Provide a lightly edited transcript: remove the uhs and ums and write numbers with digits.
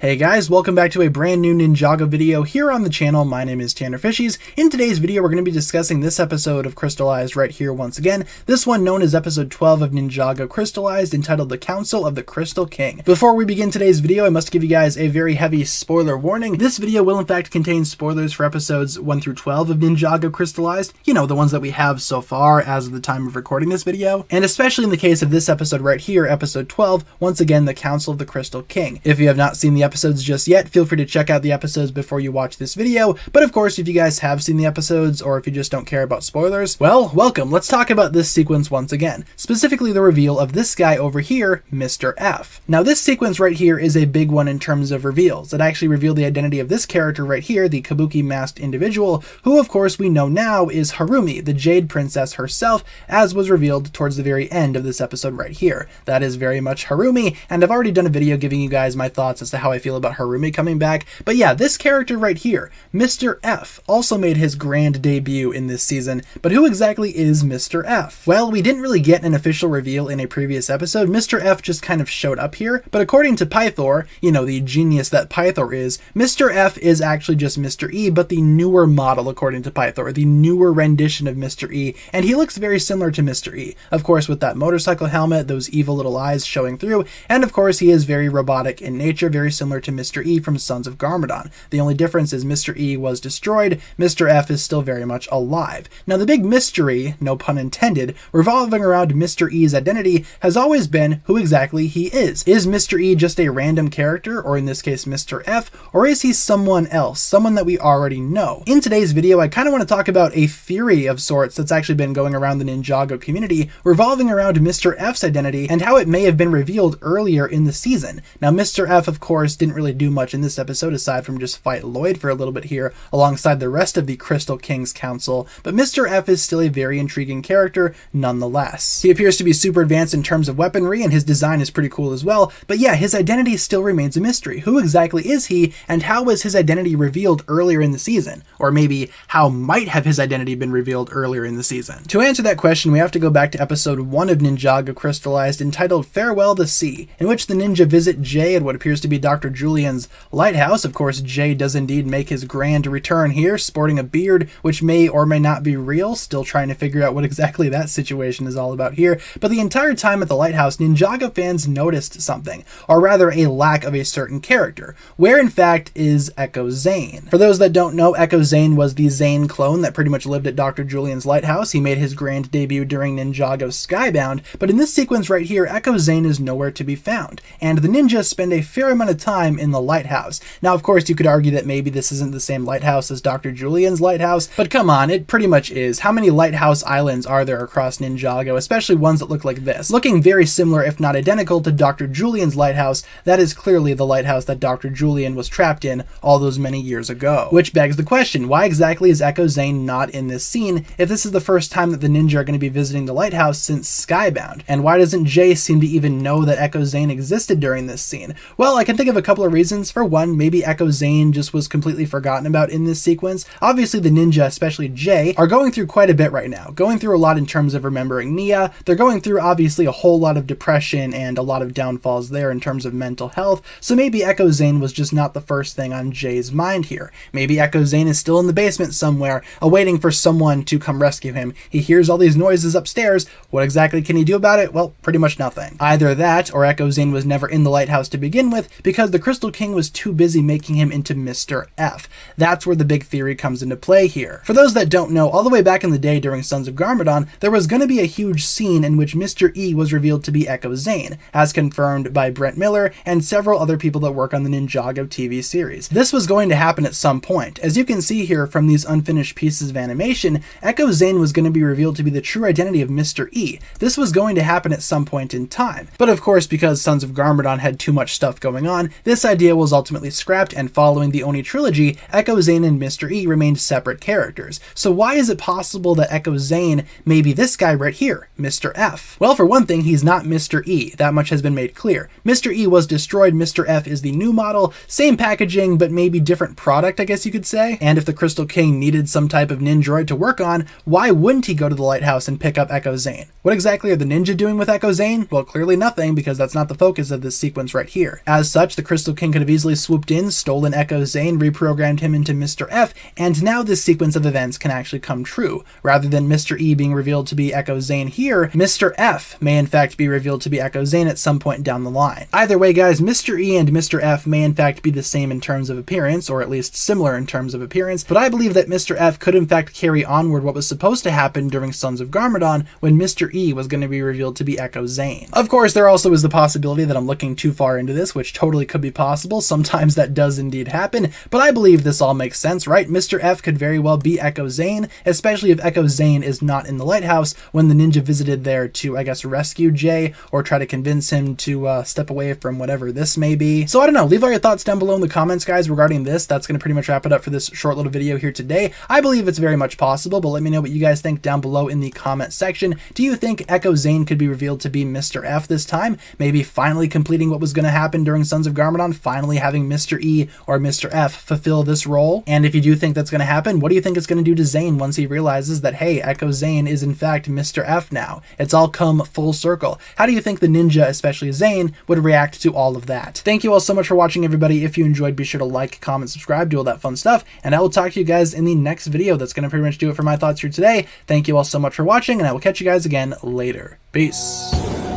Hey guys, welcome back to a brand new Ninjago video here on the channel. My name is TannerFishies. In today's video, we're going to be discussing this episode of Crystalized right here once again. This one known as episode 12 of Ninjago Crystalized, entitled The Council of the Crystal King. Before we begin today's video, I must give you guys a very heavy spoiler warning. This video will in fact contain spoilers for episodes 1 through 12 of Ninjago Crystalized. You know, the ones that we have so far as of the time of recording this video. And especially in the case of this episode right here, episode 12, once again, The Council of the Crystal King. If you have not seen the episodes just yet, feel free to check out the episodes before you watch this video. But of course, if you guys have seen the episodes, or if you just don't care about spoilers, well, welcome. Let's talk about this sequence once again. Specifically the reveal of this guy over here, Mr. F. Now this sequence right here is a big one in terms of reveals. It actually revealed the identity of this character right here, the kabuki masked individual, who of course we know now is Harumi, the Jade Princess herself, as was revealed towards the very end of this episode right here. That is very much Harumi, and I've already done a video giving you guys my thoughts as to how I feel about Harumi coming back. But yeah, this character right here, Mr. F, also made his grand debut in this season. But who exactly is Mr. F? Well, we didn't really get an official reveal in a previous episode. Mr. F just kind of showed up here, but according to Pythor, you know, the genius that Pythor is, Mr. F is actually just Mr. E, but the newer model according to Pythor, the newer rendition of Mr. E, and he looks very similar to Mr. E. Of course, with that motorcycle helmet, those evil little eyes showing through, and of course he is very robotic in nature, very similar to Mr. E from Sons of Garmadon. The only difference is Mr. E was destroyed, Mr. F is still very much alive. Now the big mystery, no pun intended, revolving around Mr. E's identity has always been who exactly he is. Is Mr. E just a random character, or in this case Mr. F, or is he someone else, someone that we already know? In today's video, I kind of want to talk about a theory of sorts that's actually been going around the Ninjago community revolving around Mr. F's identity and how it may have been revealed earlier in the season. Now Mr. F of course didn't really do much in this episode aside from just fight Lloyd for a little bit here alongside the rest of the Crystal King's council, but Mr. F is still a very intriguing character nonetheless. He appears to be super advanced in terms of weaponry and his design is pretty cool as well, but yeah, his identity still remains a mystery. Who exactly is he, and how was his identity revealed earlier in the season? Or maybe how might have his identity been revealed earlier in the season? To answer that question, we have to go back to episode 1 of Ninjago Crystalized, entitled Farewell the Sea, in which the ninja visit Jay at what appears to be Dr. Julian's lighthouse. Of course, Jay does indeed make his grand return here, sporting a beard which may or may not be real, still trying to figure out what exactly that situation is all about here. But the entire time at the lighthouse, Ninjago fans noticed something, or rather a lack of a certain character. Where in fact is Echo Zane? For those that don't know, Echo Zane was the Zane clone that pretty much lived at Dr. Julian's lighthouse. He made his grand debut during Ninjago Skybound, but in this sequence right here, Echo Zane is nowhere to be found, and the ninjas spend a fair amount of time in the lighthouse. Now of course you could argue that maybe this isn't the same lighthouse as Dr. Julian's lighthouse, but come on, it pretty much is. How many lighthouse islands are there across Ninjago, especially ones that look like this? Looking very similar if not identical to Dr. Julian's lighthouse, that is clearly the lighthouse that Dr. Julian was trapped in all those many years ago. Which begs the question, why exactly is Echo Zane not in this scene if this is the first time that the ninja are going to be visiting the lighthouse since Skybound? And why doesn't Jay seem to even know that Echo Zane existed during this scene? Well, I can think of a couple of reasons. For one, maybe Echo Zane just was completely forgotten about in this sequence. Obviously the ninja, especially Jay, are going through quite a bit right now, going through a lot in terms of remembering Nia. They're going through obviously a whole lot of depression and a lot of downfalls there in terms of mental health, so maybe Echo Zane was just not the first thing on Jay's mind here. Maybe Echo Zane is still in the basement somewhere, awaiting for someone to come rescue him. He hears all these noises upstairs. What exactly can he do about it? Well, pretty much nothing. Either that, or Echo Zane was never in the lighthouse to begin with because the Crystal King was too busy making him into Mr. F. That's where the big theory comes into play here. For those that don't know, all the way back in the day during Sons of Garmadon, there was going to be a huge scene in which Mr. E was revealed to be Echo Zane, as confirmed by Brent Miller and several other people that work on the Ninjago TV series. This was going to happen at some point. As you can see here from these unfinished pieces of animation, Echo Zane was going to be revealed to be the true identity of Mr. E. This was going to happen at some point in time. But of course, because Sons of Garmadon had too much stuff going on, this idea was ultimately scrapped, and following the Oni trilogy, Echo Zane and Mr. E remained separate characters. So why is it possible that Echo Zane may be this guy right here, Mr. F? Well, for one thing, he's not Mr. E. That much has been made clear. Mr. E was destroyed, Mr. F is the new model, same packaging, but maybe different product, I guess you could say. And if the Crystal King needed some type of Ninjroid to work on, why wouldn't he go to the lighthouse and pick up Echo Zane? What exactly are the ninja doing with Echo Zane? Well, clearly nothing, because that's not the focus of this sequence right here. As such, the Crystal King could have easily swooped in, stolen Echo Zane, reprogrammed him into Mr. F, and now this sequence of events can actually come true. Rather than Mr. E being revealed to be Echo Zane here, Mr. F may in fact be revealed to be Echo Zane at some point down the line. Either way, guys, Mr. E and Mr. F may in fact be the same in terms of appearance, or at least similar in terms of appearance, but I believe that Mr. F could in fact carry onward what was supposed to happen during Sons of Garmadon when Mr. E was going to be revealed to be Echo Zane. Of course, there also is the possibility that I'm looking too far into this, which totally could be possible. Sometimes that does indeed happen, but I believe this all makes sense, right? Mr. F could very well be Echo Zane, especially if Echo Zane is not in the lighthouse when the ninja visited there to, I guess, rescue Jay or try to convince him to step away from whatever this may be. So I don't know, leave all your thoughts down below in the comments, guys, regarding this. That's going to pretty much wrap it up for this short little video here today. I believe it's very much possible, but let me know what you guys think down below in the comment section. Do you think Echo Zane could be revealed to be Mr. F this time? Maybe finally completing what was going to happen during Sons of Garmadon, finally having Mr. E or Mr. F fulfill this role? And if you do think that's going to happen, what do you think it's going to do to Zane once he realizes that, hey, Echo Zane is in fact Mr. F now? It's all come full circle. How do you think the ninja, especially Zane, would react to all of that? Thank you all so much for watching, everybody. If you enjoyed, be sure to like, comment, subscribe, do all that fun stuff, and I will talk to you guys in the next video. That's going to pretty much do it for my thoughts here today. Thank you all so much for watching, and I will catch you guys again later. Peace.